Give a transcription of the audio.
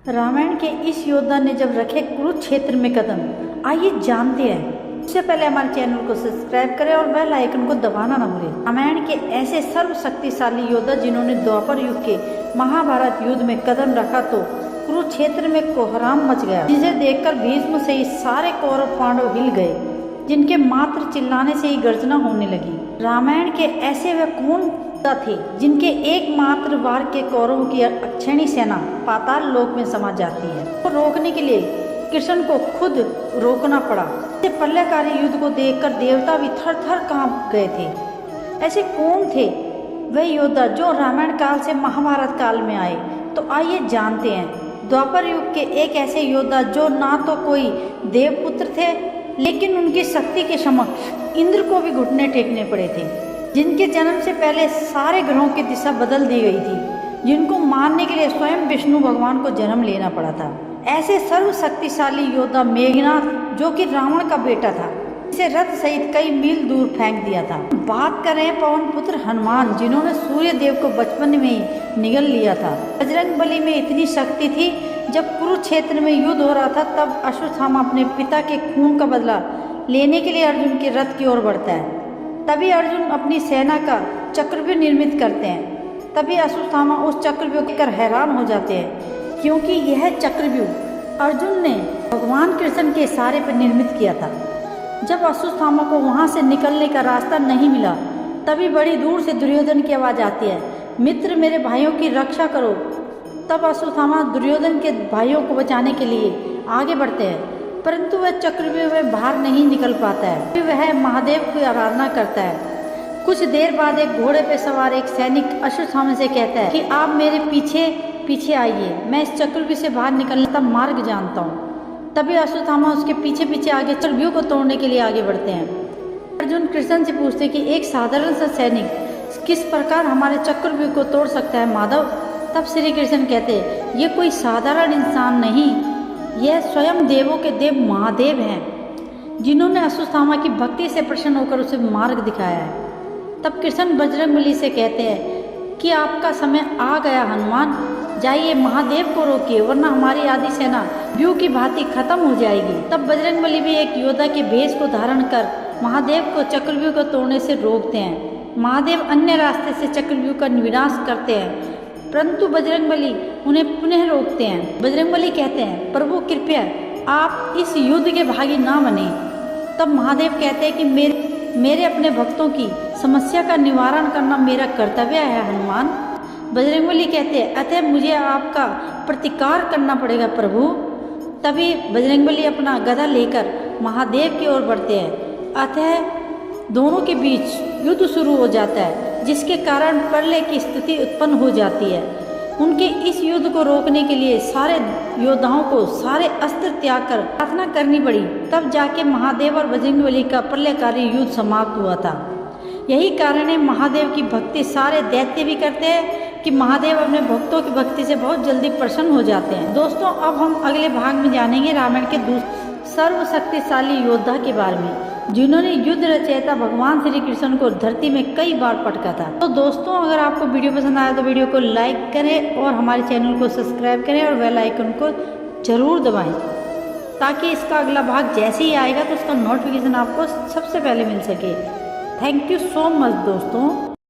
रामायण के इस योद्धा ने जब रखे कुरुक्षेत्र में कदम, आइए जानते हैं। इससे पहले हमारे चैनल को सब्सक्राइब करें और बेल आइकन को दबाना न भूलें। रामायण के ऐसे सर्वशक्तिशाली योद्धा जिन्होंने द्वापर युग के महाभारत युद्ध में कदम रखा तो कुरुक्षेत्र में कोहराम मच गया, जिसे देखकर भीष्म से ही सारे कौरव पांडव हिल गए, जिनके मात्र चिल्लाने से ही गर्जना होने लगी। रामायण के ऐसे वे कौन थे जिनके एकमात्र वार के कौरवों की अक्षयणी सेना पाताल लोक में समा जाती है। तो रोकने के लिए कृष्ण को खुद रोकना पड़ा। प्रलयकारी युद्ध को देखकर देवता भी थर थर कांप गए थे। ऐसे कौन थे वे योद्धा जो रामायण काल से महाभारत काल में आए? तो आइए जानते हैं। द्वापर युग के एक ऐसे योद्धा जो ना तो कोई देवपुत्र थे, लेकिन उनकी शक्ति के समक्ष इंद्र को भी घुटने टेकने पड़े थे, जिनके जन्म से पहले सारे ग्रहों की दिशा बदल दी गई थी, जिनको मारने के लिए स्वयं विष्णु भगवान को जन्म लेना पड़ा था। ऐसे सर्वशक्तिशाली योद्धा मेघनाथ, जो कि रावण का बेटा था, इसे रथ सहित कई मील दूर फेंक दिया था। बात कर रहे हैं पवन पुत्र हनुमान, जिन्होंने सूर्य देव को बचपन में ही निगल लिया था। बजरंग बली में इतनी शक्ति थी, जब कुरुक्षेत्र में युद्ध हो रहा था तब अश्वत्थामा अपने पिता के खून का बदला लेने के लिए अर्जुन के रथ की ओर बढ़ता है। तभी अर्जुन अपनी सेना का चक्रव्यूह निर्मित करते हैं। तभी अश्वत्थामा उस चक्रव्यूह देखकर हैरान हो जाते हैं, क्योंकि यह चक्रव्यूह अर्जुन ने भगवान कृष्ण के इशारे पर निर्मित किया था। जब अश्वत्थामा को वहां से निकलने का रास्ता नहीं मिला, तभी बड़ी दूर से दुर्योधन की आवाज़ आती है, मित्र मेरे भाइयों की रक्षा करो। तब अश्वत्थामा दुर्योधन के भाइयों को बचाने के लिए आगे बढ़ते हैं, परंतु वह चक्रव्यूह में बाहर नहीं निकल पाता है। फिर वह महादेव की आराधना करता है। कुछ देर बाद एक घोड़े पर सवार एक सैनिक अश्वत्थामा से कहता है कि आप मेरे पीछे पीछे आइए, मैं इस चक्रव्यूह से बाहर निकलने का मार्ग जानता हूँ। तभी अश्वत्थामा उसके पीछे पीछे आगे चक्रव्यूह को तोड़ने के लिए आगे बढ़ते हैं। अर्जुन कृष्ण से पूछते कि एक साधारण सा सैनिक किस प्रकार हमारे चक्रव्यूह को तोड़ सकता है माधव? तब श्री कृष्ण कहते हैं, ये कोई साधारण इंसान नहीं, यह स्वयं देवों के देव महादेव हैं, जिन्होंने अश्वत्थामा की भक्ति से प्रसन्न होकर उसे मार्ग दिखाया है। तब कृष्ण बजरंगबली से कहते हैं कि आपका समय आ गया हनुमान, जाइए महादेव को रोकिए, वरना हमारी आधी सेना व्यूह की भांति खत्म हो जाएगी। तब बजरंगबली भी एक योद्धा के भेष को धारण कर महादेव को चक्रव्यूह को तोड़ने से रोकते हैं। महादेव अन्य रास्ते से चक्रव्यूह का विनाश करते हैं, परंतु बजरंगबली उन्हें पुनः रोकते हैं। बजरंगबली कहते हैं, प्रभु कृपया आप इस युद्ध के भागी ना बने। तब महादेव कहते हैं कि मेरे अपने भक्तों की समस्या का निवारण करना मेरा कर्तव्य है हनुमान। बजरंगबली कहते हैं, अतः मुझे आपका प्रतिकार करना पड़ेगा प्रभु। तभी बजरंगबली अपना गदा लेकर महादेव की ओर बढ़ते हैं। अतः दोनों के बीच युद्ध शुरू हो जाता है, जिसके कारण प्रलय की स्थिति उत्पन्न हो जाती है। उनके इस युद्ध को रोकने के लिए सारे योद्धाओं को सारे अस्त्र त्याग कर प्रार्थना करनी पड़ी। तब जाके महादेव और बजरंगबली का प्रलयकारी युद्ध समाप्त हुआ था। यही कारण है महादेव की भक्ति सारे दैत्य भी करते हैं कि महादेव अपने भक्तों की भक्ति से बहुत जल्दी प्रसन्न हो जाते हैं। दोस्तों, अब हम अगले भाग में जानेंगे रामायण के सर्वशक्तिशाली योद्धा के बारे में, जिन्होंने युद्ध रचयिता भगवान श्री कृष्ण को धरती में कई बार पटका था। तो दोस्तों, अगर आपको वीडियो पसंद आया तो वीडियो को लाइक करें और हमारे चैनल को सब्सक्राइब करें और बेल आइकन को जरूर दबाएं, ताकि इसका अगला भाग जैसे ही आएगा तो उसका नोटिफिकेशन आपको सबसे पहले मिल सके। थैंक यू सो मच दोस्तों।